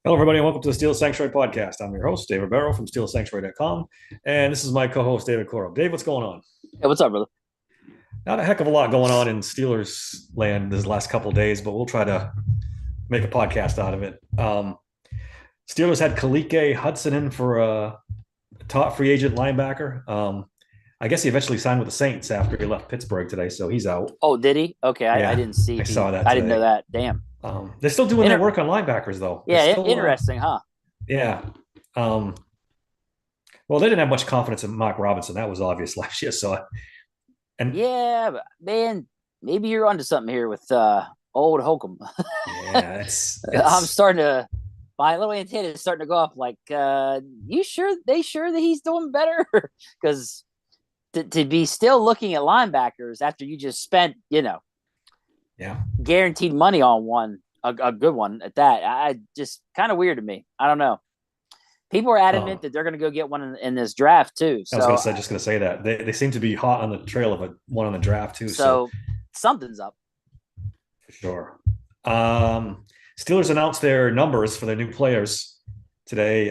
Hello, everybody, and welcome to the Steel Sanctuary podcast. I'm your host, David Barrow from SteelSanctuary.com, and this is my co-host, David Coro. Dave, what's going on? Hey, what's up, brother? Not a heck of a lot going on in Steelers land this last couple of days, but we'll try to make a podcast out of it. Steelers had Kalike Hudson in for a top free agent linebacker. I guess he eventually signed with the Saints after he left Pittsburgh today, so he's out. Oh, did he? Okay, I Yeah, didn't see I if saw he. that I didn't know today. that. Damn. They're still doing their Inter- work on linebackers, though. They're yeah, still, interesting, huh? yeah. Um, well, they didn't have much confidence in Mark Robinson. That was obvious last year. So, and Yeah, but man, maybe you're onto something here with old Holcomb. yeah, I'm it's starting to. My little antenna is starting to go off. Like, you sure? They sure that he's doing better? Because to be still looking at linebackers after you just spent, yeah. guaranteed money on one, a good one at that. I just kind of weird to me. I don't know. People are Um, adamant that they're going to go get one in this draft too. I was gonna So, say just gonna say that they seem to be hot on the trail of one on the draft too. So so something's up. for sure. Steelers announced their numbers for their new players today.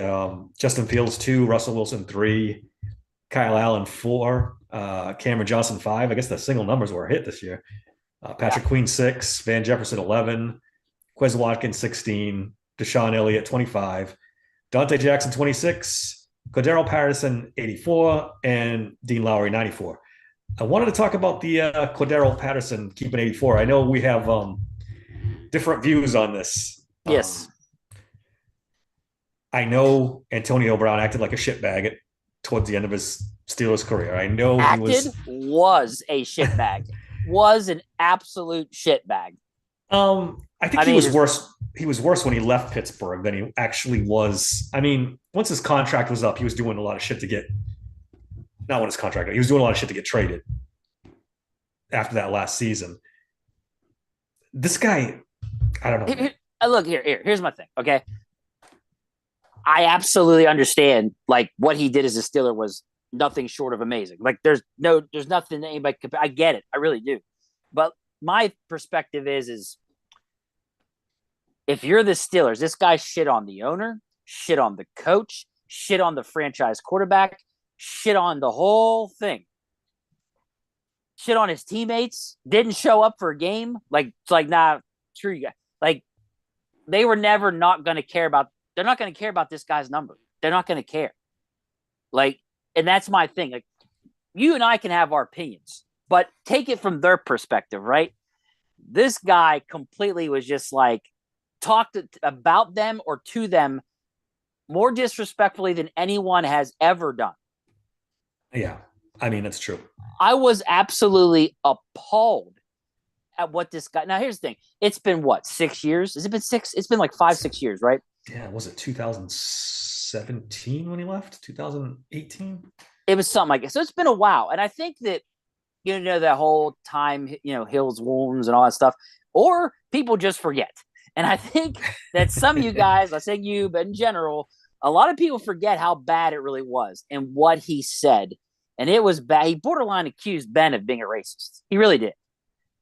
Justin Fields 2, Russell Wilson 3, Kyle Allen 4, Cameron Johnson 5. I guess the single numbers were a hit this year. Yeah, Patrick Queen 6, Van Jefferson 11, Quez Watkins 16, Deshaun Elliott 25, Dante Jackson 26, Cordero Patterson 84, and Dean Lowry 94. I wanted to talk about the Cordero Patterson keeping 84. I know we have different views on this. yes, I know Antonio Brown acted like a shitbag towards the end of his Steelers career. I know he acted was. was a shitbag. Was an absolute shitbag. I think I he mean, was his, worse. He was worse when he left Pittsburgh than he actually was. I mean, once his contract was up, he was doing a lot of shit to get. Not when his contract. He was doing a lot of shit to get traded after that last season. This guy, I don't know, man. look here's my thing. Okay, I absolutely understand. Like what he did as a Steeler was nothing short of amazing. Like there's nothing that anybody could. I get it. I really do. But my perspective is if you're the Steelers, this guy shit on the owner, shit on the coach, shit on the franchise quarterback, shit on the whole thing, shit on his teammates, didn't show up for a game. Like, it's like, nah, true, you guys. Like, they were never not going to care about, they're not going to care about this guy's number. They're not going to care. Like, and that's my thing. Like, you and I can have our opinions, but take it from their perspective, right? This guy completely was just like, talked about them or to them more disrespectfully than anyone has ever done. Yeah, I mean that's true. I was absolutely appalled at what this guy. Now, here's the thing: it's been what 6 years? Has it been six? It's been like 5, 6 years, right? Yeah, was it 2017 when he left? 2018? It was something like it. So it's been a while, and I think that that whole time heals wounds and all that stuff, or people just forget. And I think that some of you guys, I say you, but in general, a lot of people forget how bad it really was and what he said. And it was bad. He borderline accused Ben of being a racist. He really did.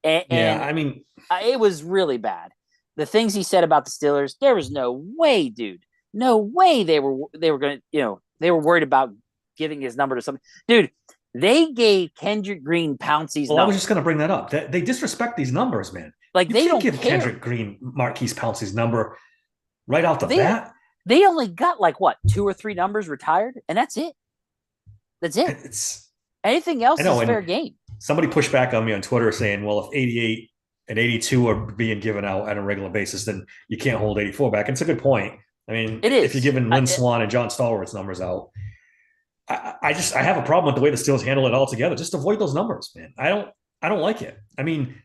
And, Yeah, and I mean, it was really bad. The things he said about the Steelers, there was no way, dude. No way they were going to, they were worried about giving his number to something. Dude, they gave Kendrick Green Pouncey's well, I was number. just going to bring that up. They disrespect these numbers, man. Like You they can't don't give care. Kendrick Green Marquise Pouncey's number right out the They bat. they only got like what, two or three numbers retired, and that's it. That's it. It's Anything I else know, is fair and game. somebody pushed back on me on Twitter saying, "Well, if 88 and 82 are being given out on a regular basis, then you can't hold 84 back." And it's a good point. I mean, It if you're is. giving Lynn Swan and John Stallworth's numbers out, I have a problem with the way the Steelers handle it altogether. Just avoid those numbers, man. I don't like it. I mean,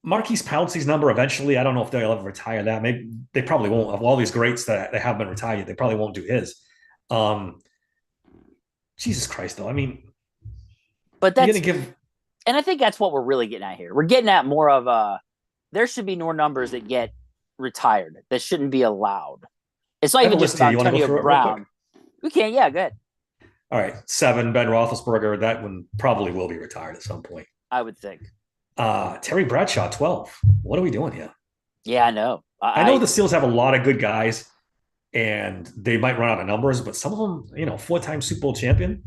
Marquise Pouncey's number eventually. I don't know if they'll ever retire that. Maybe they probably won't. Of all these greats that they have been retired, they probably won't do his. Um, Jesus Christ, though. I mean, But you're gonna that's give and I think that's what we're really getting at here. We're getting at more of there should be more numbers that get retired that shouldn't be allowed. It's not I have a even just list here. about You want to go Antonio through it real quick? Brown. We can, yeah, go ahead. All right, 7, Ben Roethlisberger. That one probably will be retired at some point. I would think. Terry Bradshaw, 12. What are we doing here? Yeah, I know. I know the Steelers have a lot of good guys, and they might run out of numbers, but some of them, 4-time Super Bowl champion,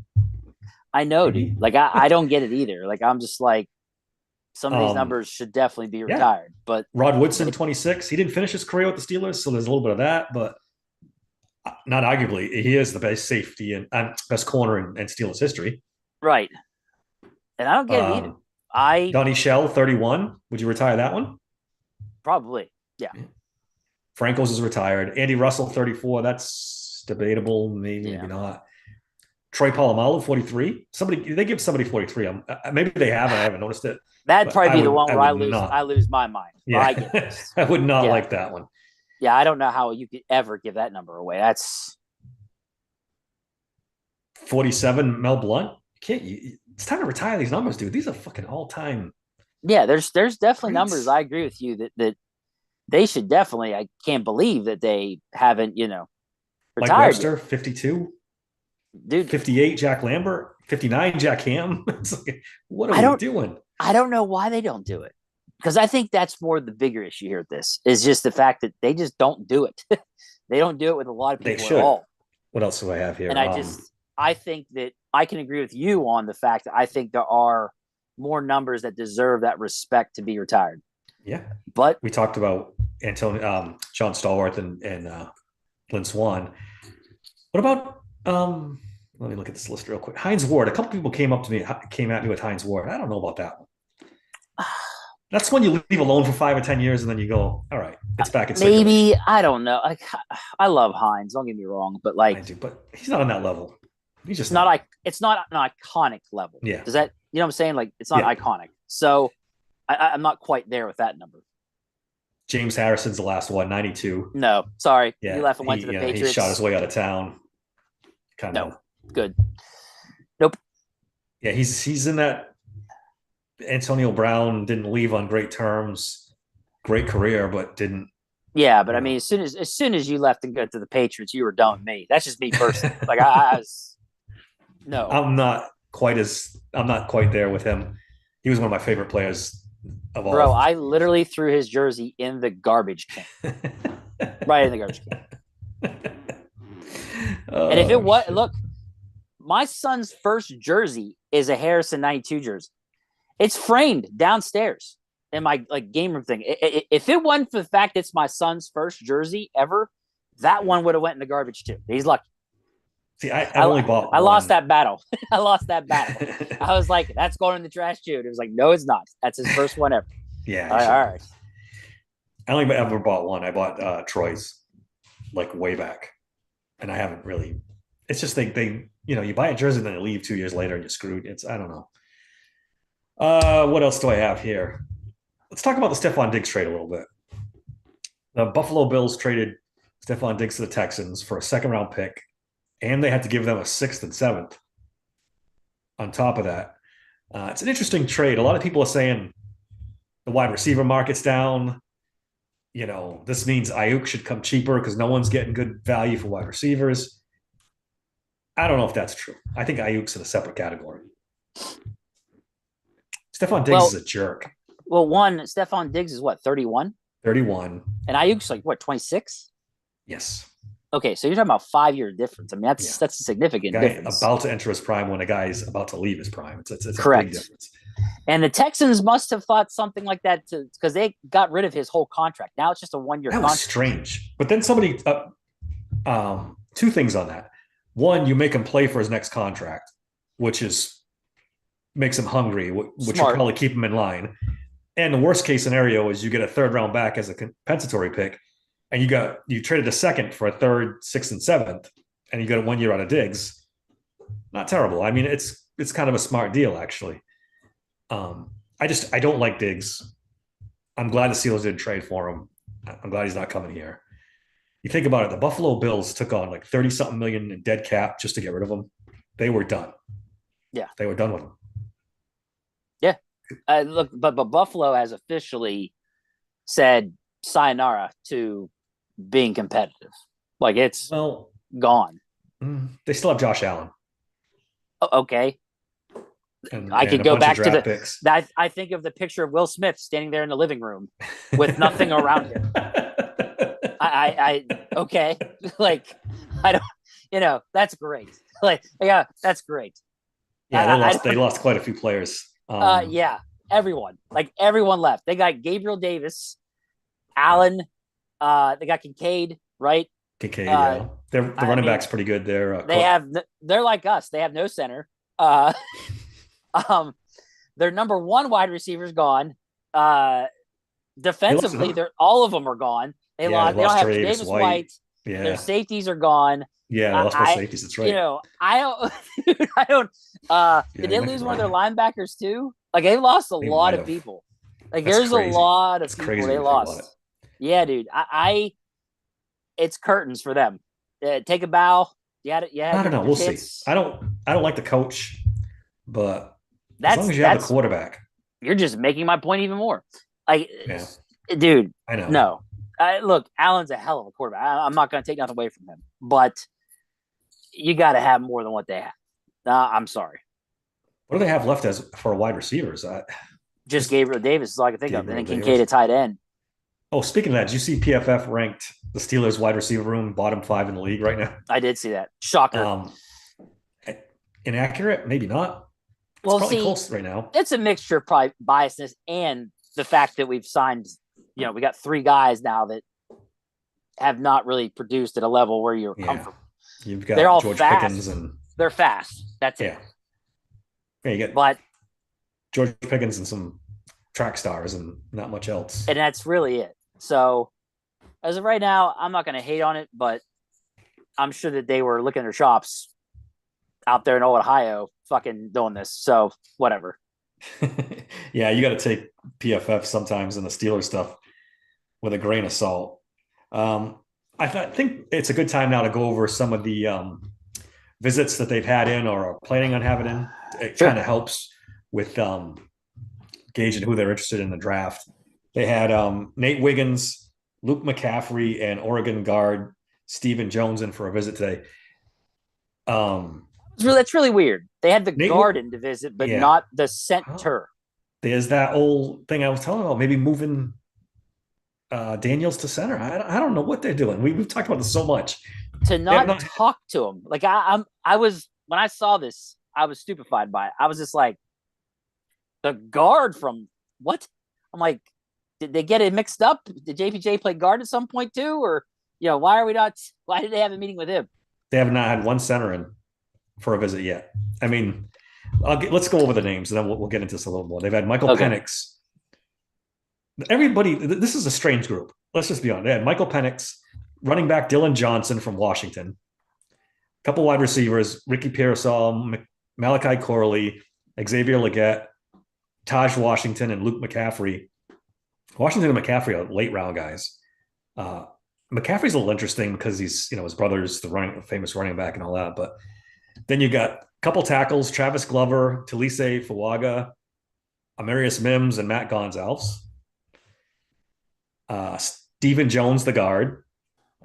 I know, dude. maybe. Like I don't get it either. Like I'm just like some of these um, numbers should definitely be yeah, retired. But Rod Woodson, they, 26. He didn't finish his career with the Steelers, so there's a little bit of that, but not arguably, he is the best safety and best corner in Steelers history. right. And I don't get it either. Um, I Donnie Shell, 31. Would you retire that one? probably, yeah, Franco's is retired. Andy Russell, 34. That's debatable. Maybe, yeah. maybe not. Troy Polamalu, 43. They give somebody 43. Maybe they haven't. I haven't noticed it. That'd But probably be the one I where would not. I lose my mind. But I get Yeah. this. I would not Yeah. like that one. Yeah, I don't know how you could ever give that number away. That's 47, Mel Blunt. It's time to retire these numbers, dude. These are fucking all time. yeah, there's definitely Greats. numbers. I agree with you that they should definitely. I can't believe that they haven't, Mike retired Webster, yet. 52. Dude. 58, Jack Lambert. 59, Jack Ham. It's like, what are we doing? I don't know why they don't do it, because I think that's more the bigger issue here. With this is just the fact that they just don't do it. They don't do it with a lot of They people should. at all. What else do I have here? And I think that I can agree with you on the fact that I think there are more numbers that deserve that respect to be retired. Yeah. But We talked about John Stallworth and Lynn Swan. What about let me look at this list real quick. Hines Ward. A couple people came at me with Hines Ward. I don't know about that one. That's when you leave alone for 5 or 10 years and then you go, all right, it's back in circulation. maybe I don't know. Like I love Hines. Don't get me wrong, but I like do, but he's not on that level. He's just it's not like it's not an iconic level. Yeah. Does that what I'm saying? Like it's not Yeah. iconic. So I'm not quite there with that number. James Harrison's the last one, 92. No, sorry. Yeah, He left and went to the He Patriots. shot his way out of town. Kind of. No. Good. Nope. Yeah, he's in that. Antonio Brown didn't leave on great terms. Great career, but didn't. Yeah, but I mean, as soon as you left and got to the Patriots, you were done with me. That's just me personally. Like I was no. I'm not quite there with him. He was one of my favorite players of all. Bro, I literally threw his jersey in the garbage can. Right in the garbage can. And if it was look, my son's first jersey is a Harrison 92 jersey. It's framed downstairs in my game room thing. If it wasn't for the fact it's my son's first jersey ever, that one would have went in the garbage too. He's lucky. See, I only bought. I lost that battle. I lost that battle. I was like, "That's going in the trash too." And it was like, "No, it's not. That's his first one ever." Yeah. All right. I only ever bought one. I bought Troy's, like way back, and I haven't really. It's just they you buy a jersey and then you leave 2 years later and you're screwed. I don't know. What else do I have here? Let's talk about the Stephon Diggs trade a little bit. The Buffalo Bills traded Stephon Diggs to the Texans for a second-round pick, and they had to give them a 6th and 7th on top of that. It's an interesting trade. A lot of people are saying the wide receiver market's down. This means Ayuk should come cheaper because no one's getting good value for wide receivers. I don't know if that's true. I think Ayuk's in a separate category. Stephon Diggs is a jerk. Well, Stephon Diggs is what, 31? 31. And Ayuk's like what, 26? Yes. Okay, so you're talking about 5-year difference. I mean, that's a significant difference. About to enter his prime when a guy is about to leave his prime. It's correct. A big difference. And the Texans must have thought something like that because they got rid of his whole contract. Now it's just a 1-year contract. That was strange. But then somebody, two things on that. One, you make him play for his next contract, which makes him hungry, which will probably keep him in line. And the worst case scenario is you get a 3rd round back as a compensatory pick, and you traded a 2nd for a 3rd, 6th, and 7th, and you got a 1 year out of Diggs. Not terrible. I mean, it's kind of a smart deal, actually. I don't like Diggs. I'm glad the Steelers didn't trade for him. I'm glad he's not coming here. You think about it, the Buffalo Bills took on like 30-something million in dead cap just to get rid of him. They were done. Yeah. They were done with him. Yeah. Look, but Buffalo has officially said sayonara to being competitive. Like it's gone. They still have Josh Allen. Okay. I and could a go bunch of back to draft picks. I think of the picture of Will Smith standing there in the living room with nothing around him. Okay, like I don't, that's great. Like, yeah, that's great. Yeah, I they don't, lost quite a few players. yeah, everyone left. They got Gabriel Davis, Allen, they got Kincaid, right? Kincaid, yeah, the I running mean, back's pretty good there. they're like us. They have no center. Uh, um, their number one wide receiver's gone. Defensively, they're all of them are gone. They don't have Davis Davis White. Yeah, Their safeties are gone. yeah, they lost both safeties. That's right. I don't. I don't. Did they lose one of their linebackers too? Like they lost a lot of people. Like there's a lot of people they lost. Yeah, dude. It's curtains for them. Take a bow. Yeah, I don't know. We'll see. I don't like the coach, but as long as you have a quarterback, you're just making my point even more. Like, dude, I know. No, look, Allen's a hell of a quarterback. I'm not going to take nothing away from him, but you got to have more than what they have. I'm sorry. What do they have left as for wide receivers? Just Gabriel Davis is all I can think of, and then Kincaid at tight end. Oh, speaking of that, did you see PFF ranked the Steelers wide receiver room bottom 5 in the league right now? I did see that. Shocker. Inaccurate? Maybe not. It's probably close right now. It's a mixture of probably biasness and the fact that we've signed, we got 3 guys now that have not really produced at a level where you're comfortable. You've got They're all George fast. Pickens and they're fast. That's it. Yeah, you get George Pickens and some track stars and not much else. And that's really it. So as of right now, I'm not going to hate on it, but I'm sure that they were licking their chops out there in old Ohio fucking doing this. So whatever. Yeah, you got to take PFF sometimes and the Steelers stuff with a grain of salt. I think it's a good time now to go over some of the visits that they've had in or are planning on having in. It kind of helps with gauging who they're interested in the draft. They had Nate Wiggins, Luke McCaffrey, and Oregon guard Stephen Jones in for a visit today. That's really weird. They had the guard in to visit, but not the center. There's that old thing I was telling about, maybe moving Daniels to center. I don't know what they're doing. We've talked about this so much. To not talk to him. Like I was when I saw this, I was stupefied by it. I was just like, the guard from what? I'm like, did they get it mixed up? Did JPJ play guard at some point too? Or, why did they have a meeting with him? They have not had one center in for a visit yet. I mean, let's go over the names and then we'll get into this a little more. They've had Michael Penix. Everybody, this is a strange group. Let's just be honest. They had Michael Penix, running back Dylan Johnson from Washington, a couple wide receivers, Ricky Pearsall, Malachi Corley, Xavier Legette, Taj Washington, and Luke McCaffrey. Washington and McCaffrey are late round guys. McCaffrey's a little interesting because he's, his brother's the famous running back and all that. But then you got a couple tackles, Travis Glover, Talise Fuaga, Amarius Mims, and Matt Gonzalez. Stephen Jones, the guard.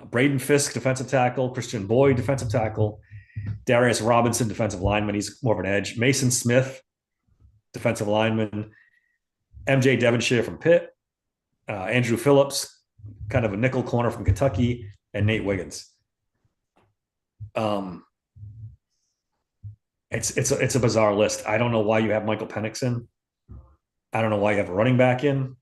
Braden Fisk, defensive tackle. Christian Boyd, defensive tackle. Darius Robinson, defensive lineman. He's more of an edge. Mason Smith, defensive lineman. MJ Devonshire from Pitt. Andrew Phillips, kind of a nickel corner from Kentucky, and Nate Wiggins. It's a bizarre list. I don't know why you have Michael Penix in. I don't know why you have a running back in.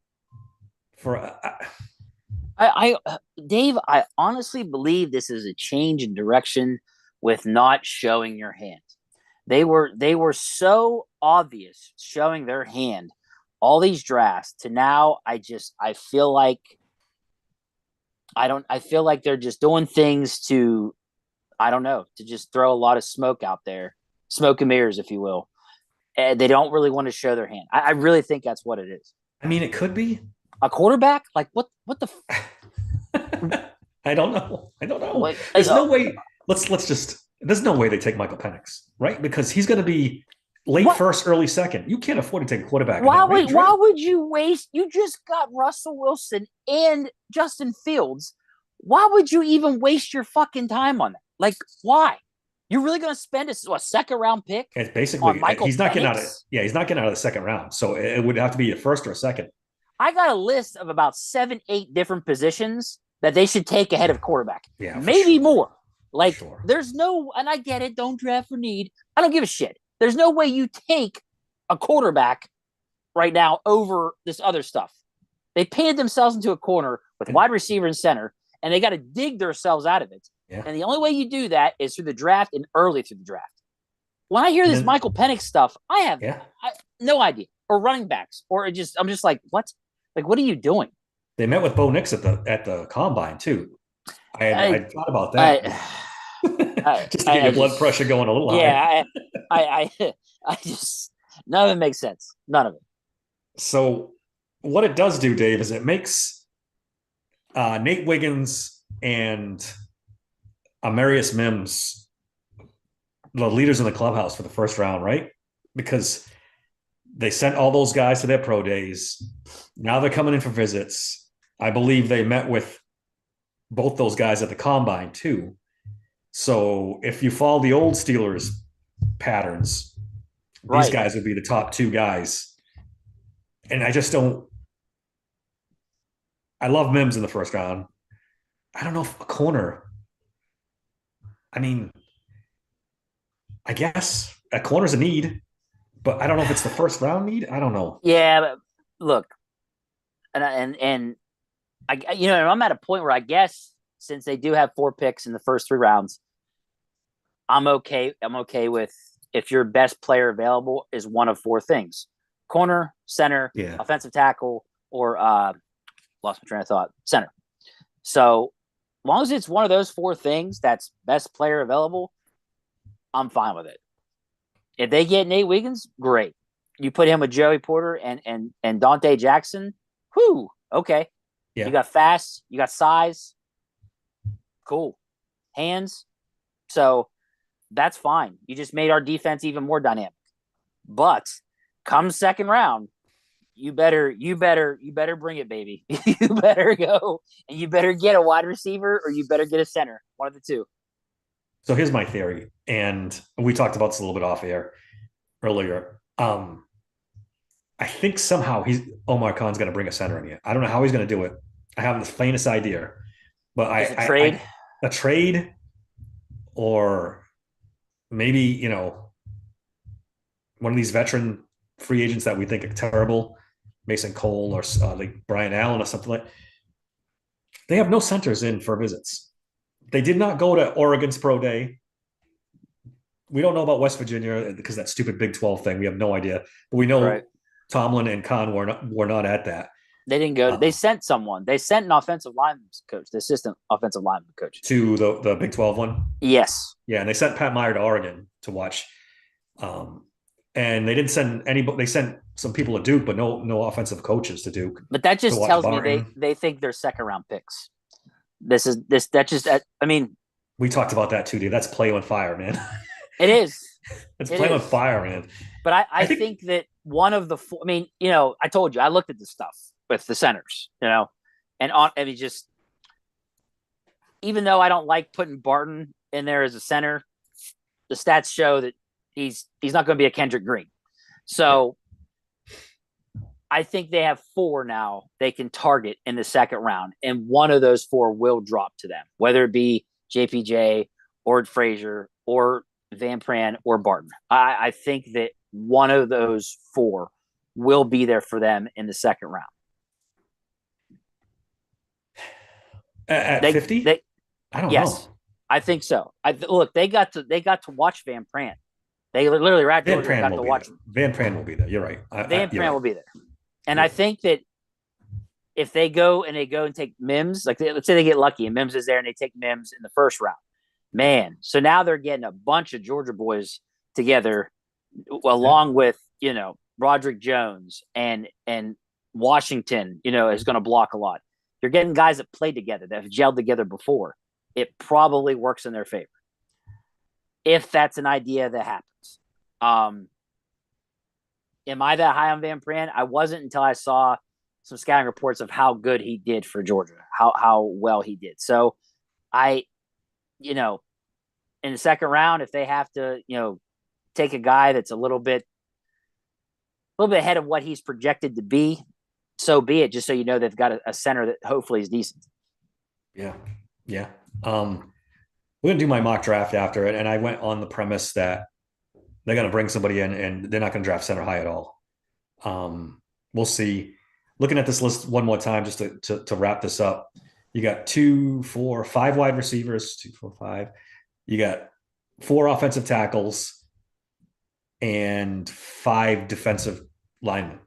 Dave, I honestly believe this is a change in direction with not showing your hand. They were so obvious showing their hand all these drafts to now. I feel like they're just doing things to, I don't know, to just throw a lot of smoke out there, smoke and mirrors, if you will. And they don't really want to show their hand. I really think that's what it is. I mean, it could be a quarterback. Like what the? I don't know. There's no way. There's no way they take Michael Penix, right? Because he's going to be late first, early second. You can't afford to take a quarterback. Why would you waste? You just got Russell Wilson and Justin Fields. Why would you even waste your fucking time on that? Like, why? You're really going to spend a second round pick It's on basically Michael he's not getting out of Penix? yeah, he's not getting out of the second round. So it would have to be a first or a second. I got a list of about 7, 8 different positions that they should take ahead Yeah, of quarterback, yeah, for maybe sure. more. For Like, sure. there's no, and I get it, don't draft for need. I don't give a shit. There's no way you take a quarterback right now over this other stuff. They painted themselves into a corner with And wide receiver and center, and they got to dig themselves out of it. yeah. And the only way you do that is through the draft and early through the draft. When I hear And this then Michael Penix stuff, yeah. no idea. Or running backs, or I'm just like, what? Like, what are you doing? They met with Bo Nix at the combine too. I I, thought about that I, I, just to get your I blood just, pressure going a little higher. yeah, I just, none of it makes sense. None of it. So what it does do, Dave, is it makes Nate Wiggins and Amarius Mims the leaders in the clubhouse for the first round, right? Because they sent all those guys to their pro days. Now they're coming in for visits. I believe they met with both those guys at the combine too. So if you follow the old Steelers patterns, these Right. guys would be the top two guys. And I just don't. I love Mims in the first round. I don't know if a corner. I mean, I guess a corner's a need, but I don't know if it's the first round need. I don't know. Yeah, but look, and I'm at a point where I guess since they do have 4 picks in the first 3 rounds, I'm okay. I'm okay with if your best player available is one of 4 things: corner, center, Yeah. offensive tackle, or lost my train of thought. Center. So long as it's one of those 4 things that's best player available, I'm fine with it. If they get Nate Wiggins, great. You put him with Joey Porter and Dante Jackson, whoo, okay. Yeah. You got fast, you got size, cool. Hands. So that's fine. You just made our defense even more dynamic. But come second round, you better bring it, baby. You better go and you better get a wide receiver or you better get a center. One of the two. So here's my theory, and we talked about this a little bit off air earlier. I think somehow Omar Khan's going to bring a center in here. I don't know how he's going to do it. I have the faintest idea, but Is it trade? a trade or maybe one of these veteran free agents that we think are terrible, Mason Cole or like Brian Allen or something like. They have no centers in for visits. They did not go to Oregon's pro day. We don't know about West Virginia because that stupid Big 12 thing. We have no idea, but we know Tomlin and Khan were not at that. They didn't go. They sent someone. They sent an offensive lineman coach, the assistant offensive lineman coach, to the Big 12 one. Yes. Yeah, and they sent Pat Meyer to Oregon to watch. And they didn't send anybody. They sent some people to Duke, but no offensive coaches to Duke. But that just tells me they think they're second round picks. I mean, we talked about that too, dude. That's play with fire, man. It is. It's play with fire, man. But I think that one of the four, I mean, I told you I looked at this stuff with the centers, just even though I don't like putting Barton in there as a center, the stats show that he's not going to be a Kendrick Green. So I think they have 4 now they can target in the second round, and one of those 4 will drop to them, whether it be JPJ or Frazier or Van Pran or Barton. I think that one of those 4 will be there for them in the second round. At 50? I don't know. I think so. Look, they got to watch Van Pran. They literally got to watch him. Van Pran will be there. You're right. Van Pran will be there. And I think that if they go and take Mims, like let's say they get lucky and Mims is there and they take Mims in the first round, man. So now they're getting a bunch of Georgia boys together along with, Broderick Jones and Washington, is going to block a lot. You're getting guys that played together, that have gelled together before. It probably works in their favor. If that's an idea that happens. Am I that high on Van Pran? I wasn't until I saw some scouting reports of how good he did for Georgia, how well he did. So and in the second round, if they have to, take a guy that's a little bit ahead of what he's projected to be, so be it. Just so you know, they've got a center that hopefully is decent. Yeah, yeah. We're gonna do my mock draft after it, and I went on the premise that they're gonna bring somebody in, and they're not gonna draft center high at all. We'll see. Looking at this list one more time, just to wrap this up, you got 2, 4, 5 wide receivers, 2, 4, 5. You got 4 offensive tackles and 5 defensive linemen.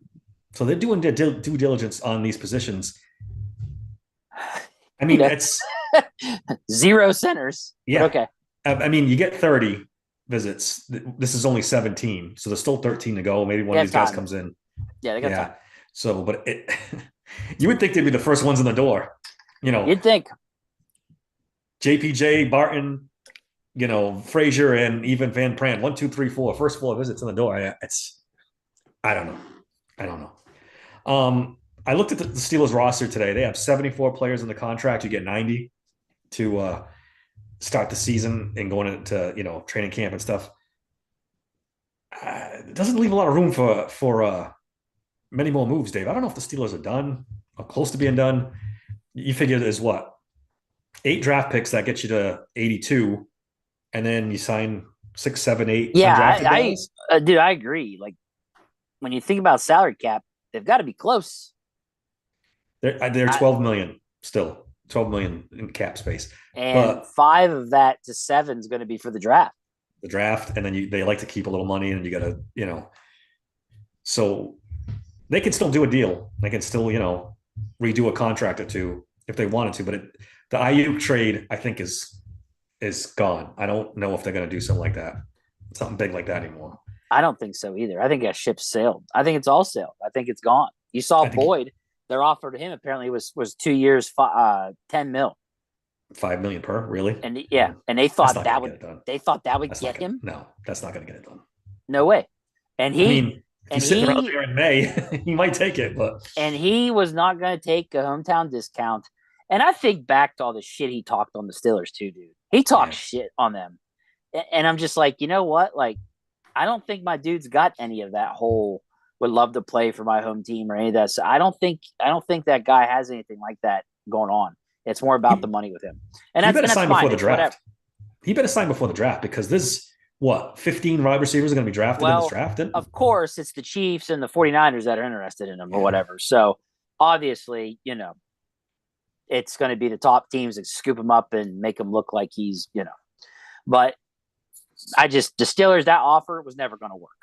So they're doing their due diligence on these positions. I mean, it's 0 centers. Yeah. Okay. I mean, you get 30 visits. This is only 17, so there's still 13 to go. Maybe one of these guys comes in. Yeah, they got time. So, but you would think they'd be the first ones in the door. You'd think. JPJ, Barton, Frazier, and even Van Pran. 1, 2, 3, 4. First 4 visits in the door. I don't know. I looked at the Steelers roster today. They have 74 players in the contract. You get 90 to start the season and going into training camp and stuff. It doesn't leave a lot of room for many more moves, Dave. I don't know if the Steelers are done or close to being done. You figure there's what, 8 draft picks that get you to 82, and then you sign 6, 7, 8. Yeah, dude, I agree. Like when you think about salary cap, they've got to be close. They're 12 million still, 12 million in cap space, and 5 of that to 7 is going to be for the draft. And then they like to keep a little money, and you got to so they can still do a deal. They can still redo a contract or 2 if they wanted to. But the Ayuk trade, I think, is gone. I don't know if they're going to do something like that, something big like that anymore. I don't think so either. I think that ship sailed. I think it's all sailed. I think it's gone. You saw Boyd. Their offer to him apparently was 2 years, 10 mil. 5 million per, really? And and they thought that would get him. No, that's not going to get it done. No way. And if he's sitting around there in May, he might take it, and he was not going to take a hometown discount. And I think back to all the shit he talked on the Steelers too, dude. He talked shit on them, and I'm just like, you know what? Like, I don't think my dude's got any of that whole would love to play for my home team or any of that. So I don't think that guy has anything like that going on. It's more about the money with him. And he better sign before the draft. Whatever. He better sign before the draft, because this 15 wide receivers are going to be drafted in this draft? Of course, it's the Chiefs and the 49ers that are interested in him or whatever. So obviously, it's going to be the top teams that scoop him up and make him look like he's, But the Steelers, that offer was never going to work.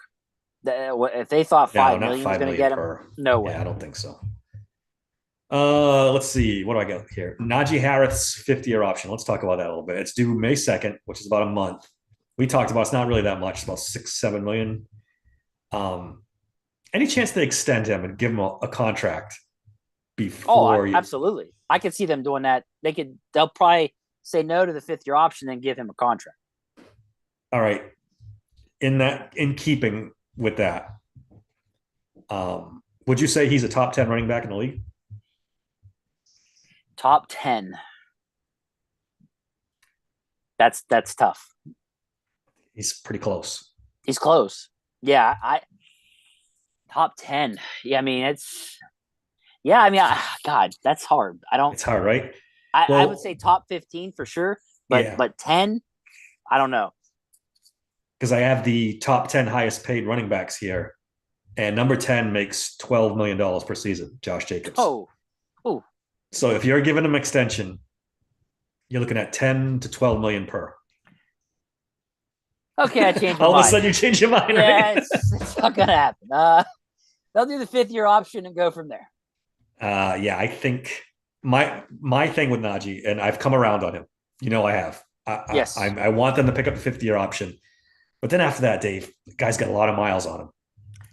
If they thought 5 million was going to get him, no way. Yeah, I don't think so. Let's see. What do I got here? Najee Harris 50-year option. Let's talk about that a little bit. It's due May 2nd, which is about a month. We talked about it's not really that much. It's about 6-7 million. Any chance they extend him and give him a contract before? Absolutely. I could see them doing that. They'll probably say no to the 5th-year option and give him a contract. All right. In keeping with that, would you say he's a top 10 running back in the league? Top 10. That's tough. He's pretty close. He's close. Yeah, top 10. Yeah, I mean God, that's hard. It's hard, right? I would say top 15 for sure, but 10, I don't know. Because I have the top 10 highest paid running backs here, and number 10 makes $12 million per season, Josh Jacobs. Oh. So if you're giving him extension, you're looking at 10 to 12 million per. Okay, I changed my mind. All of a sudden you change your mind, right? It's not going to happen. They'll do the 5th-year option and go from there. I think my thing with Najee, and I've come around on him. I have. Yes. I want them to pick up the 50-year option. But then after that, Dave, the guy's got a lot of miles on him.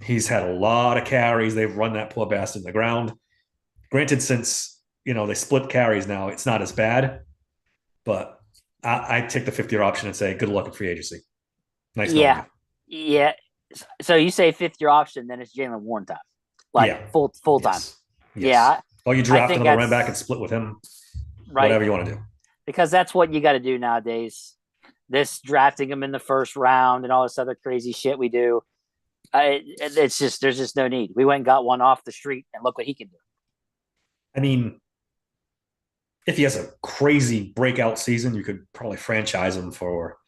He's had a lot of carries. They've run that poor bastard in the ground. Granted, since they split carries now, it's not as bad. But I take the 50-year option and say, good luck at free agency. Nice. Yeah. So you say 5th-year option, then it's Jaylen Warren time, full time. Yes. Yeah. You draft another running back and split with him. Right. Whatever you want to do. Because that's what you got to do nowadays. this drafting him in the first round and all this other crazy shit we do. It's just there's just no need. We went and got one off the street, and look what he can do. I mean, if he has a crazy breakout season, you could probably franchise him for.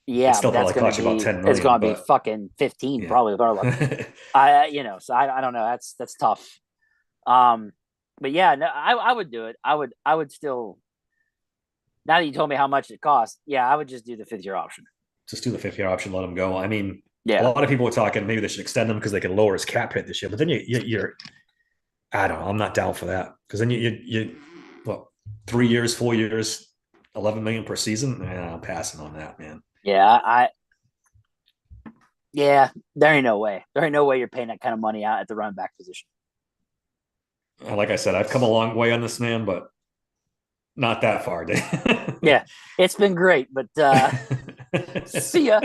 Yeah, It's still that's probably going cost to you be about 10 million. it's going to be but fucking 15 yeah. probably with our luck. So I don't know. That's tough. But yeah, no, I would do it. I would still. Now that you told me how much it costs, yeah, I would just do the 5th-year option. Just do the 5th-year option, let him go. I mean, a Yeah, lot of people were talking maybe they should extend him because they can lower his cap hit this year. But then you're, I don't know. I'm not down for that because then you, what, 3 years, 4 years, 11 million per season. I'm passing on that, man. yeah, yeah. There ain't no way. There ain't no way you're paying that kind of money out at the running back position. Like I said, I've come a long way on this, man, but not that far. Yeah, it's been great, but see ya.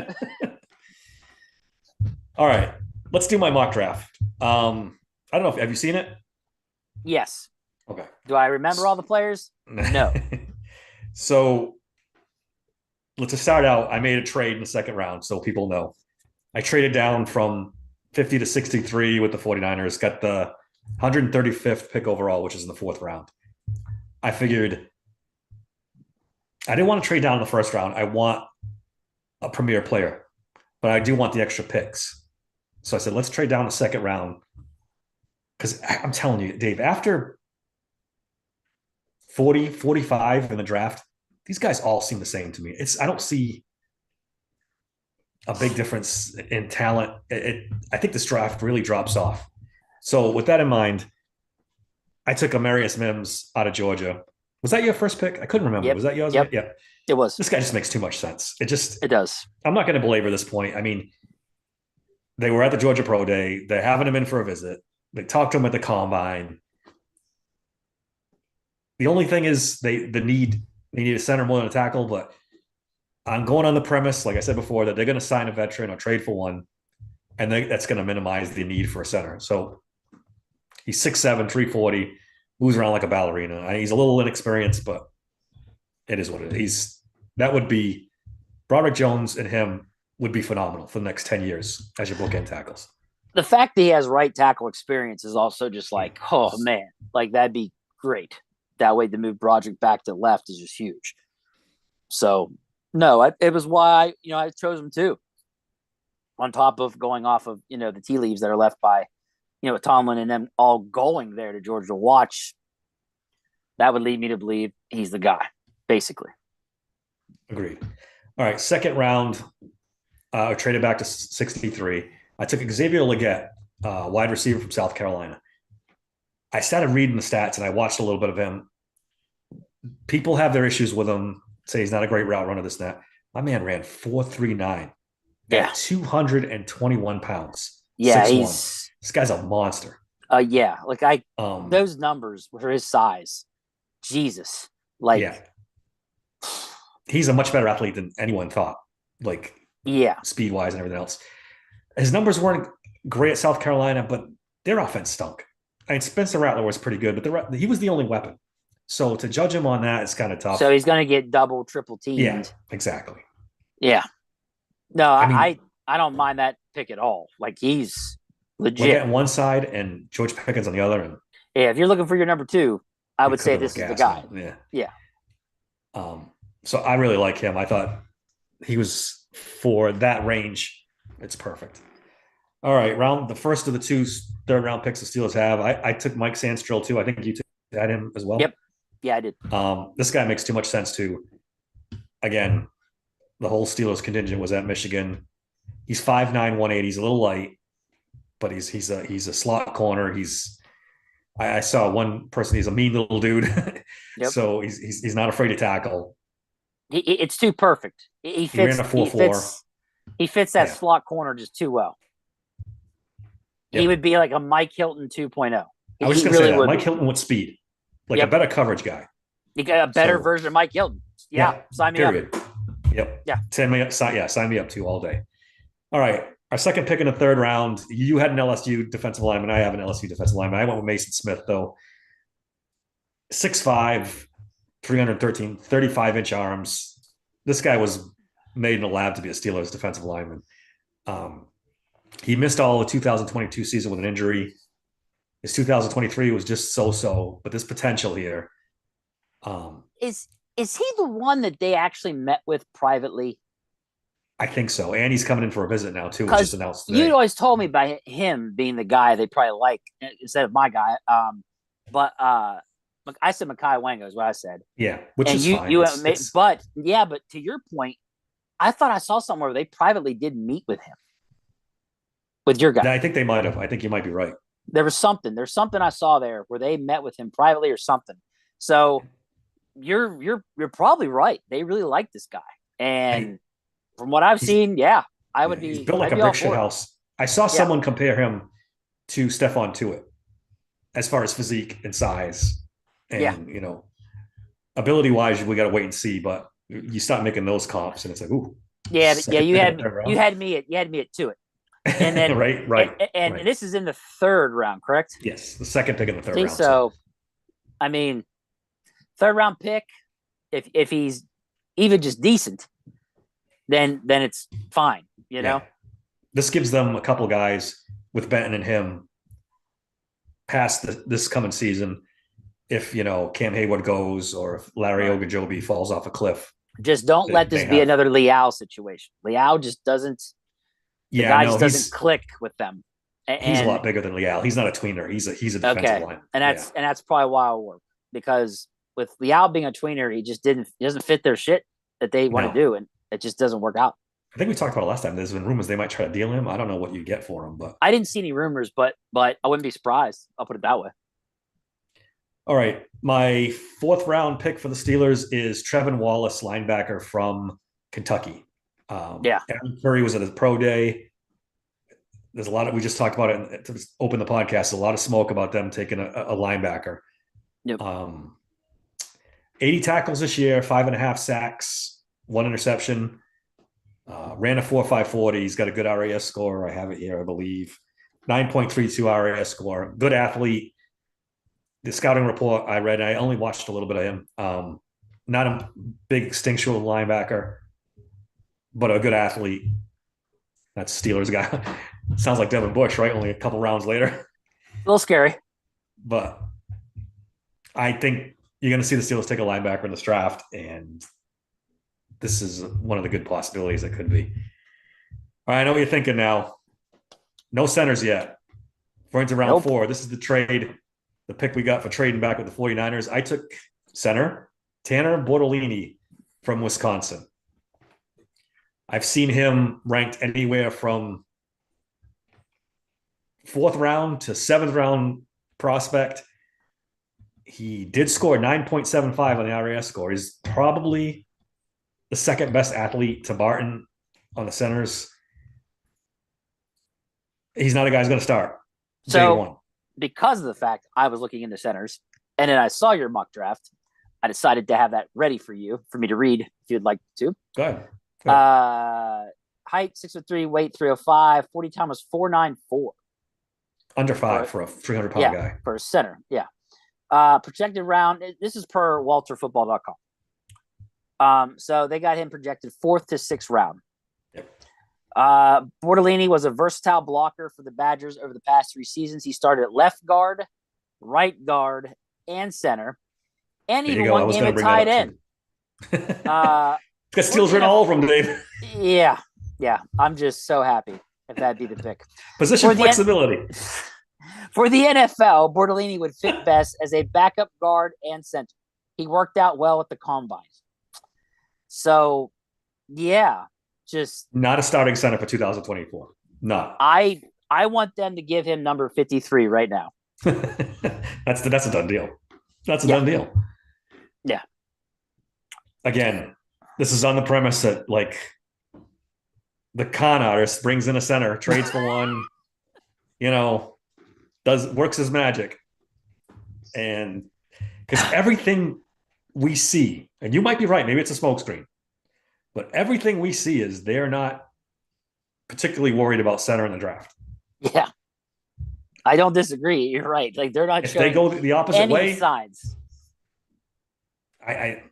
All right, let's do my mock draft. I don't know if have you seen it? Yes. Okay. Do I remember all the players? No. So let's just start out. I made a trade in the second round, so people know. I traded down from 50 to 63 with the 49ers, got the 135th pick overall, which is in the 4th round. I figured I didn't want to trade down in the first round. I want a premier player, but I do want the extra picks. So I said, let's trade down the second round. Because I'm telling you, Dave, after 40, 45 in the draft, these guys all seem the same to me. I don't see a big difference in talent. I think this draft really drops off. So with that in mind, I took Amarius Mims out of Georgia. Was that your first pick? I couldn't remember. Yep. Was that yours? Yep. Yeah. It was. This guy just makes too much sense. It does. I'm not going to belabor this point. I mean, they were at the Georgia Pro Day. They're having him in for a visit. They talked to him at the combine. The only thing is they need a center more than a tackle, but I'm going on the premise, like I said before, that they're going to sign a veteran or trade for one, and that's going to minimize the need for a center. So he's 6'7", 340, moves around like a ballerina. He's a little inexperienced, but it is what it is. That would be Broderick Jones and him would be phenomenal for the next 10 years as your bookend tackles. The fact that he has right tackle experience is also just like, oh man, like that'd be great. That way to move Broderick back to left is just huge. So no, it was why I chose him too. On top of going off of the tea leaves that are left by Tomlin and them all going there to Georgia to watch, that would lead me to believe he's the guy, basically. Agreed. All right, second round, I traded back to 63. I took Xavier Legette, wide receiver from South Carolina. I started reading the stats and I watched a little bit of him. People have their issues with him, say he's not a great route runner, this and that. My man ran 4.39 at 221 pounds. Yeah, 6'1". This guy's a monster. Yeah, like those numbers for his size, Jesus, like he's a much better athlete than anyone thought. Like speed wise and everything else. His numbers weren't great at South Carolina, but their offense stunk. I mean, Spencer Rattler was pretty good, but he was the only weapon. So to judge him on that is kind of tough. So he's going to get double, triple teamed. Yeah, exactly. Yeah. No, I don't mind that pick at all. Like he's legit. We're getting one side and George Pickens on the other. And yeah, if you're looking for your number 2, I would say this is the guy. Yeah. So I really like him. I thought he was for that range. It's perfect. All right, the first of the 2 third round picks the Steelers have. I took Mike Sandstrill too. I think you had him as well. Yep. Yeah, I did. This guy makes too much sense too. Again, the whole Steelers contingent was at Michigan. He's 5'9", 180. He's a little light, but he's a slot corner. I saw one person. He's a mean little dude. Yep. So he's not afraid to tackle. It's too perfect. He fits. He ran a 4.4. He fits that slot corner just too well. Yep. He would be like a Mike Hilton 2.0. I was just going to say that. Mike Hilton with speed. Like a better coverage guy. You got a better version of Mike Hilton. Yeah, sign me up. Yep. Yeah. Sign me up too all day. All right. Our second pick in the third round, you had an LSU defensive lineman. I have an LSU defensive lineman. I went with Mason Smith, though. 6'5", 313, 35-inch arms. This guy was made in a lab to be a Steelers defensive lineman. Um, he missed all the 2022 season with an injury. His 2023 was just so, but this potential here. Is he the one that they actually met with privately? I think so. And he's coming in for a visit now, too. It was just Because announced today. you always told me by him being the guy they probably like instead of my guy. But I said Mekhi Wango is what I said. Yeah, which and is you, fine. you, but to your point, I thought I saw somewhere where they privately did meet with him, with your guy. I think they might have. I think you might be right. There's something I saw there where they met with him privately or something. So you're probably right. They really like this guy, and from what I've seen, I would be. He's built like a brick shit house. I saw someone compare him to Stephon Tuitt as far as physique and size, and ability wise, we got to wait and see. But you start making those comps, and it's like, ooh, You had me at Tuitt. And then right. And this is in the third round, correct? Yes, the second pick in the third round. So, I mean, third round pick, if he's even just decent, then it's fine. You know, this gives them a couple guys with Benton and him past this coming season. If Cam Hayward goes, or if Larry Ogunjobi falls off a cliff, just don't let this be another Leal situation. Leal just doesn't. The guy just doesn't click with them. He's a lot bigger than Leal. He's not a tweener. He's a defensive line. And that's probably why it'll work, because with Leal being a tweener, he doesn't fit their shit that they want to do, and it just doesn't work out. I think we talked about it last time. There's been rumors they might try to deal him. I don't know what you get for him, but I didn't see any rumors, but I wouldn't be surprised. I'll put it that way. All right. My fourth round pick for the Steelers is Trevin Wallace, linebacker from Kentucky. Aaron Curry was at his pro day. There's a lot of, we just talked about it to open the podcast, a lot of smoke about them taking a linebacker. Yep. 80 tackles this year, 5.5 sacks, 1 interception. Ran a 4.5 40. He's got a good RAS score. I have it here, I believe. 9.32 RAS score. Good athlete. The scouting report I read, I only watched a little bit of him. Not a big instinctual linebacker, but a good athlete. That's Steelers guy. Sounds like Devin Bush, right? Only a couple rounds later. A little scary. But I think you're going to see the Steelers take a linebacker in this draft, and this is one of the good possibilities it could be. All right, I know what you're thinking now. No centers yet. We're into round 4. This is the trade, the pick we got for trading back with the 49ers. I took center Tanner Bortolini from Wisconsin. I've seen him ranked anywhere from 4th round to 7th round prospect. He did score 9.75 on the RAS score. He's probably the second best athlete to Barton on the centers. He's not a guy who's going to start. So, because of the fact I was looking into centers, and then I saw your mock draft, I decided to have that ready for you, for me to read if you'd like to. Go ahead. Height 6'3", weight 305, 40 time was 4.94. Under 5 for a 300-pound guy. For a center, projected round, this is per walterfootball.com. So they got him projected 4th to 6th round. Yep. Bortolini was a versatile blocker for the Badgers over the past 3 seasons. He started at left guard, right guard, and center, and even one game at tight end. Got Steelers written all over him, Dave. Yeah. I'm just so happy if that'd be the pick. Position flexibility. For the NFL, Bortolini would fit best as a backup guard and center. He worked out well at the combines. So, just not a starting center for 2024. No. I want them to give him number 53 right now. That's a done deal. That's a done deal. Yeah. Again, this is on the premise that the con artist brings in a center, trades for one, works his magic. And because everything we see, and you might be right, maybe it's a smokescreen, but everything we see is they're not particularly worried about center in the draft. Yeah. I don't disagree. You're right. They're not if they go the opposite way. Sides. I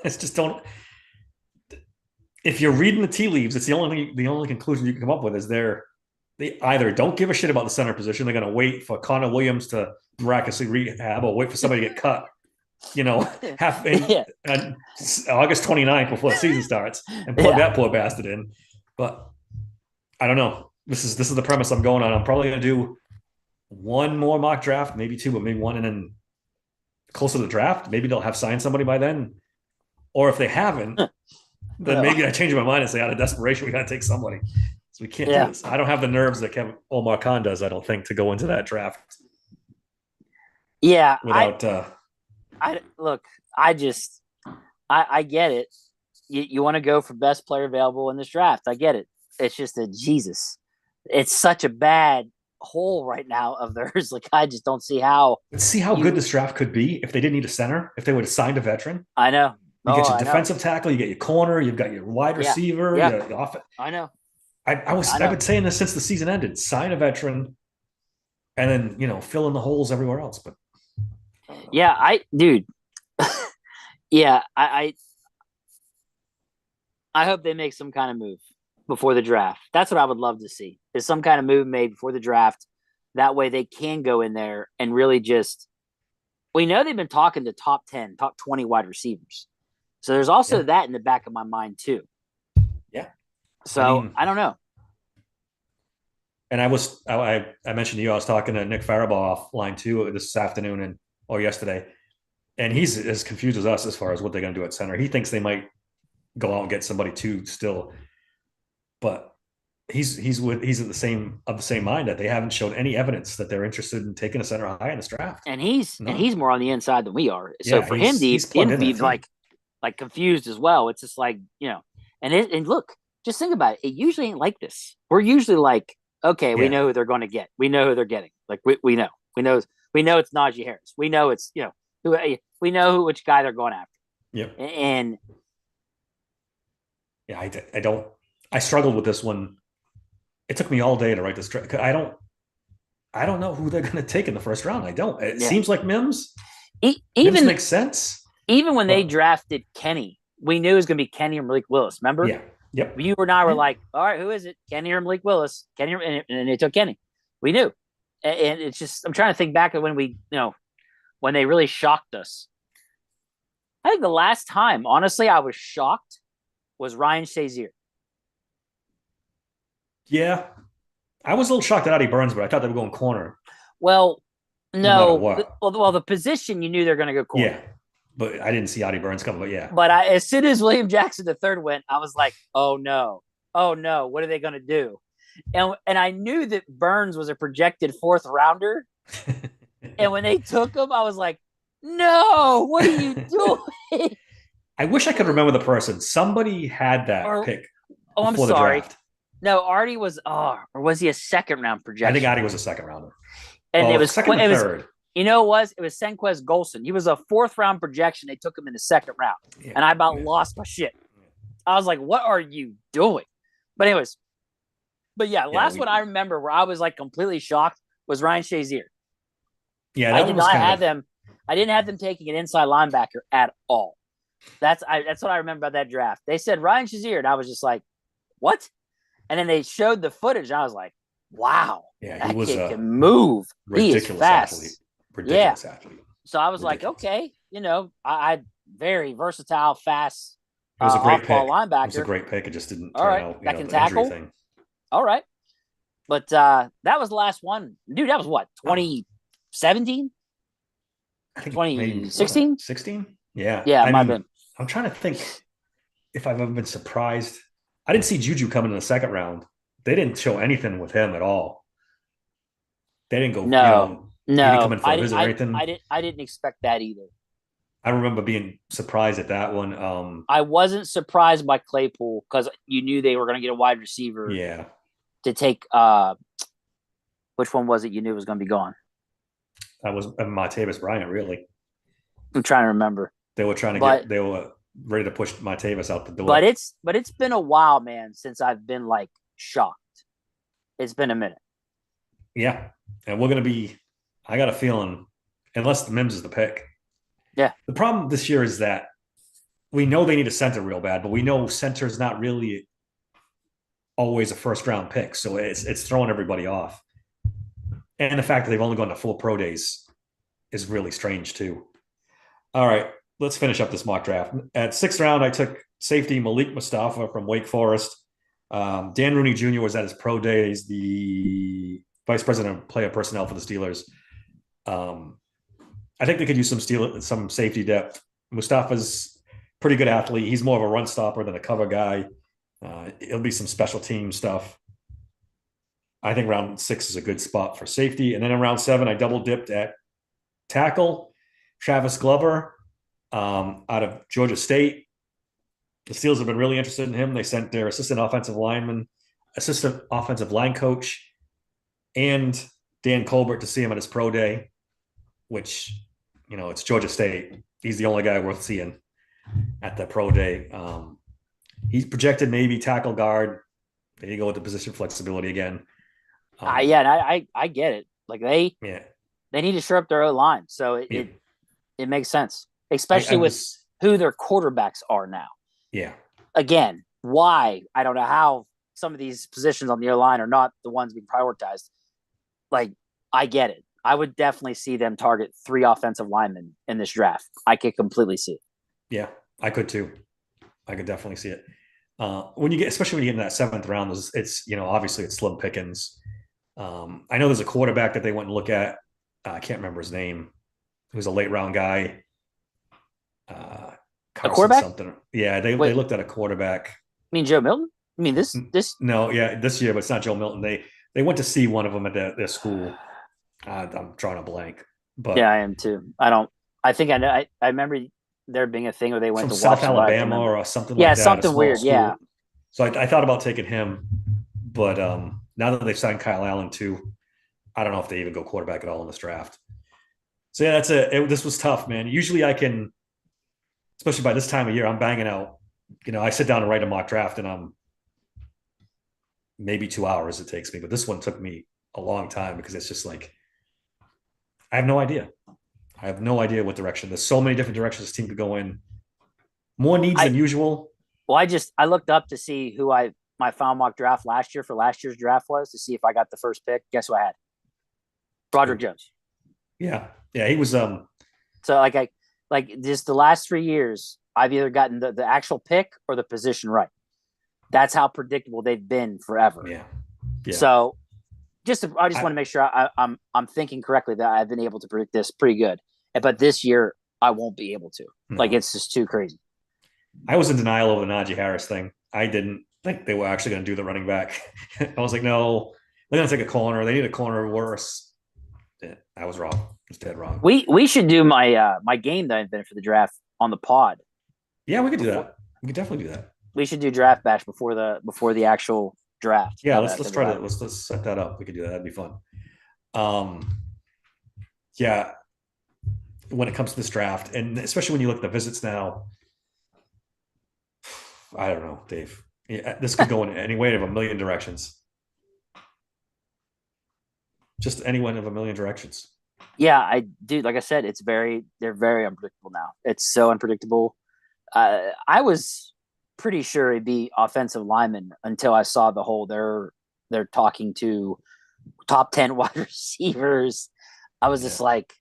just don't. if you're reading the tea leaves, it's the only conclusion you can come up with is they either don't give a shit about the center position. They're going to wait for Connor Williams to miraculously rehab or wait for somebody to get cut, half Yeah. on August 29th before the season starts and plug that poor bastard in. But I don't know. This is the premise I'm going on. I'm probably going to do one more mock draft, maybe two, but maybe one, and then closer to the draft, maybe they'll have signed somebody by then. Or if they haven't, then maybe I change my mind and say, out of desperation, we got to take somebody. So we can't do this. I don't have the nerves that Omar Khan does, I don't think, to go into that draft. Yeah. Without, look, I get it. You want to go for best player available in this draft. I get it. It's just that, Jesus, it's such a bad hole right now of theirs. Like, I just don't see how. Let's see how good this draft could be if they didn't need a center, if they would have signed a veteran. I know. You get your defensive tackle, you get your corner, you've got your wide receiver, your offense. I know. I've been saying this since the season ended. Sign a veteran, and then fill in the holes everywhere else. But dude, yeah, I hope they make some kind of move before the draft. That's what I would love to see. Is some kind of move made before the draft. That way they can go in there and really just. We know they've been talking to top 10, top 20 wide receivers. So there's also that in the back of my mind too. Yeah. So I don't know. And I mentioned to you, I was talking to Nick Farabaugh offline too this afternoon or yesterday, and he's as confused as us as far as what they're going to do at center. He thinks they might go out and get somebody too still, but he's of the same mind that they haven't shown any evidence that they're interested in taking a center high in this draft. And he's more on the inside than we are. So for him to be like confused as well, it's just like, and look, just think about it. It usually ain't like this. We're usually like, okay, we know who they're going to get. We know who they're getting. Like we know it's Najee Harris. We know it's, we know which guy they're going after. Yep. And I struggled with this one. It took me all day to write this. I don't know who they're going to take in the first round. I don't. It seems like Mims. Mims makes sense. Even when they drafted Kenny, we knew it was going to be Kenny or Malik Willis. Remember? Yeah. Yep. You and I were like, all right, who is it? Kenny or Malik Willis? And they took Kenny. We knew. And it's just, I'm trying to think back of when when they really shocked us. I think the last time, honestly, I was shocked was Ryan Shazier. Yeah. I was a little shocked at Artie Burns, but I thought they were going corner. Well, no. Well, the position, you knew they're going to go corner. Yeah. But I didn't see Artie Burns coming, but yeah. But as soon as William Jackson III went, I was like, oh no, what are they going to do? And I knew that Burns was a projected fourth rounder. And when they took him, I was like, no, what are you doing? I wish I could remember the person. Somebody had that pick. Oh, I'm sorry. No, Artie was, or was he a second round projection? I think Artie was a second rounder. And it was second or third. You know what it was? Senquez Golson. He was a fourth round projection. They took him in the second round. Yeah, and I about lost my shit. I was like, what are you doing? But anyways, last one I remember where I was like completely shocked was Ryan Shazier. Yeah, I didn't have them taking an inside linebacker at all. That's what I remember about that draft. They said Ryan Shazier, and I was just like, what? And then they showed the footage, and I was like, wow. Yeah, he was kid can move. He is fast. Athlete. Ridiculous athlete. So I was like, okay, I very versatile, fast. It was a great pick. Linebacker. It was a great pick. It just didn't turn out. That can tackle. Thing. All right, but that was the last one, dude. That was what 2017. I think 2016. 16. Yeah. Yeah, it might have been. I'm trying to think if I've ever been surprised. I didn't see Juju coming in the second round. They didn't show anything with him at all. They didn't go. No. He didn't come in for a visit or anything. I didn't expect that either. I remember being surprised at that one. I wasn't surprised by Claypool because you knew they were going to get a wide receiver. Yeah. To take which one was it you knew was going to be gone? That was Martavis Bryant, really. I'm trying to remember. They were trying to they were ready to push Martavis out the door. But it's been a while, man, since I've been like shocked. It's been a minute. Yeah. And we're going to be, I got a feeling, unless the Mims is the pick. Yeah. The problem this year is that we know they need a center real bad, but we know center's not really always a first round pick, so it's throwing everybody off. And the fact that they've only gone to 4 pro days is really strange too. All right, let's finish up this mock draft. At 6th round, I took safety Malik Mustafa from Wake Forest. Dan Rooney Jr. was at his pro day. He's the vice president of player personnel for the Steelers. I think they could use some safety depth. Mustafa's pretty good athlete. He's more of a run stopper than a cover guy. It'll be some special team stuff. I think round 6 is a good spot for safety. And then in round 7, I double dipped at tackle, Travis Glover out of Georgia State. The Steelers have been really interested in him. They sent their assistant offensive line coach, and Dan Colbert to see him at his pro day, which, it's Georgia State. He's the only guy worth seeing at the pro day. He's projected maybe tackle guard. There you go with the position flexibility again. Yeah, and I get it. Like they need to shore up their own line, so it makes sense, especially with who their quarterbacks are now. Yeah. Again, why? I don't know how some of these positions on the O-line are not the ones being prioritized. Like, I get it. I would definitely see them target 3 offensive linemen in this draft. I could completely see it. Yeah, I could too. I could definitely see it. Especially when you get in that 7th round, it's obviously it's slim pickings. I know there's a quarterback that they went and look at. I can't remember his name. He was a late round guy. A quarterback? Something. Yeah, they looked at a quarterback. You mean Joe Milton? I mean this? No, yeah, this year, but it's not Joe Milton. They went to see one of them at their school. I'm drawing a blank. But yeah, I am too. I think I know. I remember there being a thing where they went to South Alabama or something like that. Yeah, something weird. School. Yeah. So I thought about taking him, but now that they've signed Kyle Allen too, I don't know if they even go quarterback at all in this draft. So yeah, that's it. This was tough, man. Usually I can, especially by this time of year, I'm banging out. I sit down and write a mock draft, and I'm maybe 2 hours it takes me. But this one took me a long time because it's just like I have no idea. I have no idea what direction. There's so many different directions this team could go in. More needs than usual. Well, I looked up to see who my final mock draft last year for last year's draft was to see if I got the first pick. Guess who I had? Broderick Jones. Yeah, he was. So just the last 3 years, I've either gotten the actual pick or the position right. That's how predictable they've been forever. Yeah. So I just want to make sure I'm thinking correctly that I've been able to predict this pretty good. But this year I won't be able to. No. Like it's just too crazy. I was in denial over the Najee Harris thing. I didn't think they were actually going to do the running back. I was like, no, they're going to take a corner. They need a corner worse. Yeah, I was wrong. I was dead wrong. We should do my game that I invented for the draft on the pod. Yeah, we could do that. We could definitely do that. We should do draft bash before the actual draft. Yeah, let's try to let's set that up. We could do that. That'd be fun. Yeah, when it comes to this draft, and especially when you look at the visits now, I don't know, Dave. Yeah, this could go in any way of a million directions. Just any one of a million directions. Yeah, like I said, they're very unpredictable now. It's so unpredictable. I was pretty sure it'd be offensive linemen until I saw the whole they're talking to top 10 wide receivers. I was just like,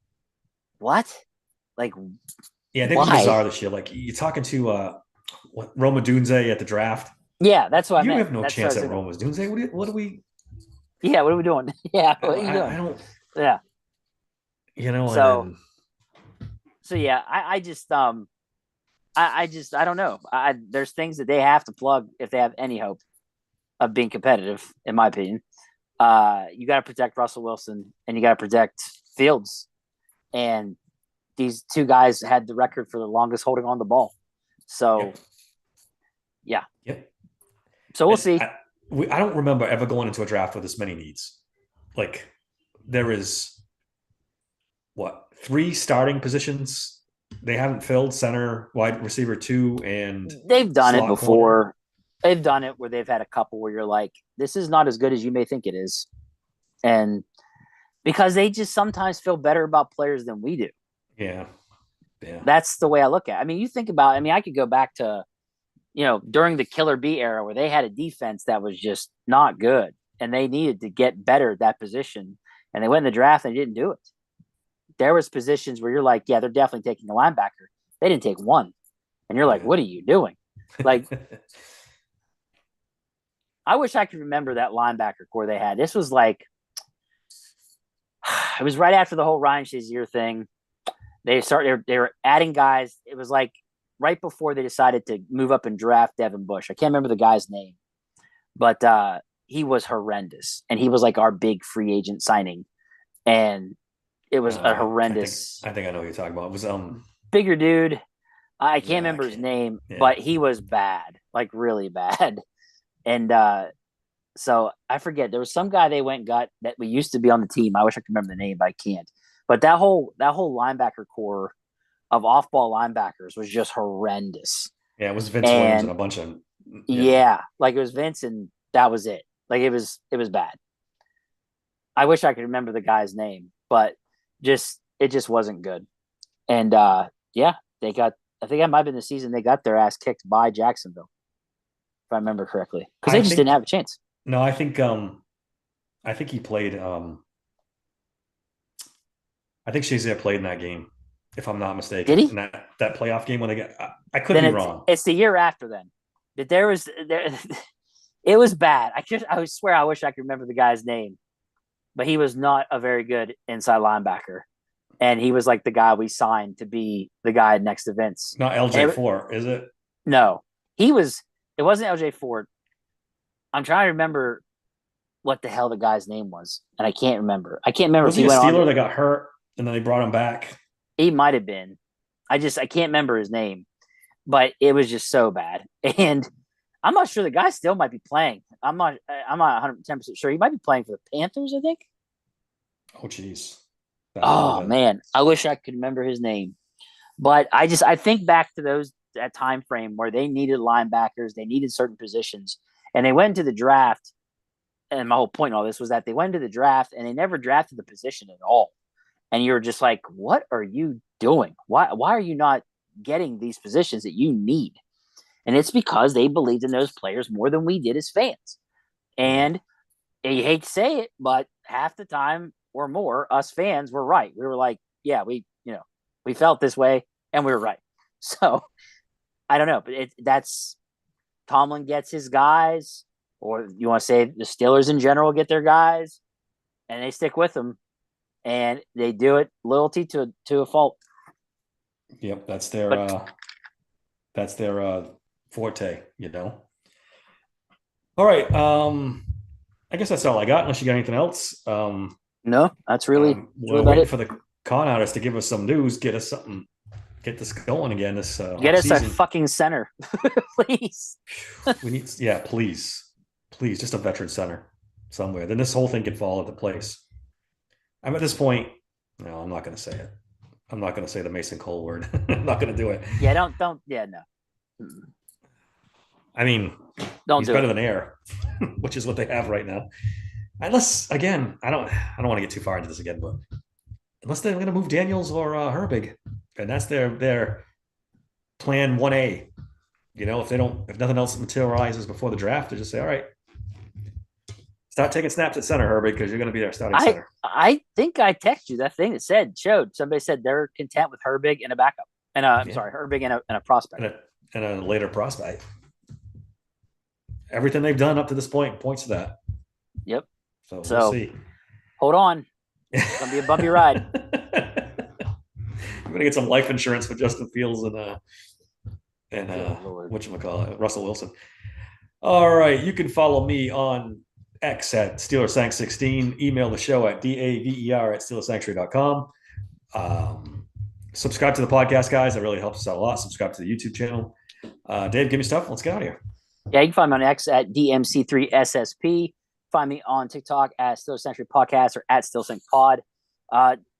what? Like, yeah, they've been bizarre this year. Like you're talking to Roma Dunze at the draft. Yeah, that's what I meant. You have no chance at Roma Dunze. What are we? Yeah, what are we doing? Yeah, what are you doing? I don't. Yeah. So yeah, I just I don't know. There's things that they have to plug if they have any hope of being competitive, in my opinion. You got to protect Russell Wilson and you got to protect Fields, and these two guys had the record for the longest holding on the ball. So, yeah. Yep. So we'll see. I don't remember ever going into a draft with this many needs. Like there is 3 starting positions they haven't filled: center, wide receiver 2, and they've done it before. Corner. They've done it where they've had a couple where you're like, this is not as good as you may think it is. And because they just sometimes feel better about players than we do. Yeah. Yeah. That's the way I look at it. I mean, you think about, I mean, I could go back to, during the Killer B era where they had a defense that was just not good and they needed to get better at that position. And they went in the draft and they didn't do it. There was positions where you're like, yeah, they're definitely taking a linebacker. They didn't take one. And you're like, what are you doing? Like, I wish I could remember that linebacker core they had. This was like, it was right after the whole Ryan Shazier thing. They were adding guys. It was like right before they decided to move up and draft Devin Bush. I can't remember the guy's name, but he was horrendous. And he was like our big free agent signing. And it was a horrendous. I think I know what you're talking about. It was bigger dude. I can't yeah, remember his name, yeah. but he was bad, like really bad. And so I forget. There was some guy they went and got that we used to be on the team. I wish I could remember the name, but I can't. But that whole linebacker core of off-ball linebackers was just horrendous. Yeah, it was Vince Williams and a bunch of yeah, like it was Vince, and that was it. Like it was bad. I wish I could remember the guy's name, but it just wasn't good. And yeah, they got. I think that might have been the season they got their ass kicked by Jacksonville, if I remember correctly, because they just didn't have a chance. No, I think he played. I think Shazier played in that game, if I'm not mistaken. Did he? In that playoff game when they got? I could be wrong. It's the year after then. That there was there. It was bad. I swear I wish I could remember the guy's name, but he was not a very good inside linebacker. And he was like the guy we signed to be the guy next to Vince. Not LJ Fort, is it? No, he was. It wasn't LJ Fort. I'm trying to remember what the hell the guy's name was, and I can't remember. I can't remember. Was he a Steeler that got hurt and then they brought him back? He might have been. I can't remember his name, but it was just so bad. And I'm not sure the guy still might be playing. I'm not 110% sure. He might be playing for the Panthers, I think. Oh, jeez. Oh man, I wish I could remember his name. But I think back to that time frame where they needed linebackers, they needed certain positions, and they went into the draft. And my whole point in all this was that they went into the draft and they never drafted the position at all. And you're just like, what are you doing? Why are you not getting these positions that you need? And it's because they believed in those players more than we did as fans. And you hate to say it, but half the time or more, us fans were right. We were like, yeah, we felt this way and we were right. So I don't know, but that's Tomlin gets his guys, or you want to say the Steelers in general get their guys, and they stick with them, and they do it loyalty to a fault. Yep, that's their forte, All right, I guess that's all I got. Unless you got anything else. No, that's really we're waiting for the con artists to give us some news, get us something, get this going again. This get us a fucking center, please. We need, please, just a veteran center somewhere. Then this whole thing can fall into place. I'm at this point. No, I'm not going to say it. I'm not going to say the Mason Cole word. I'm not going to do it. Yeah, don't. Yeah, no. I mean, he's better than Air, which is what they have right now. Unless, again, I don't want to get too far into this again, but unless they're going to move Daniels or Herbig, and that's their plan 1A. If nothing else materializes before the draft, they just say, all right, start taking snaps at center, Herbig, because you're going to be our starting center. I think I texted you that thing that somebody said they're content with Herbig and a backup, and Herbig and a prospect, and a later prospect. Everything they've done up to this point points to that. Yep. So we'll see. Hold on. It's going to be a bumpy ride. I'm going to get some life insurance for Justin Fields and whatchamacallit, Russell Wilson. All right. You can follow me on X at SteelersSanct16. Email the show at daver@SteelersSanctuary.com. Subscribe to the podcast, guys. That really helps us out a lot. Subscribe to the YouTube channel. Dave, give me stuff. Let's get out of here. Yeah, you can find me on X at DMC3SSP. Find me on TikTok at Steelers Sanctuary Podcast or at Steelers Pod.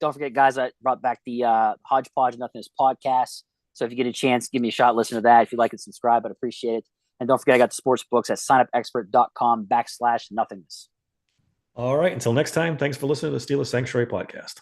Don't forget, guys, I brought back the Hodgepodge of Nothingness podcast. So if you get a chance, give me a shot, listen to that. If you like it, subscribe. I'd appreciate it. And don't forget, I got the sports books at signupexpert.com/nothingness. All right. Until next time, thanks for listening to the Steelers Sanctuary Podcast.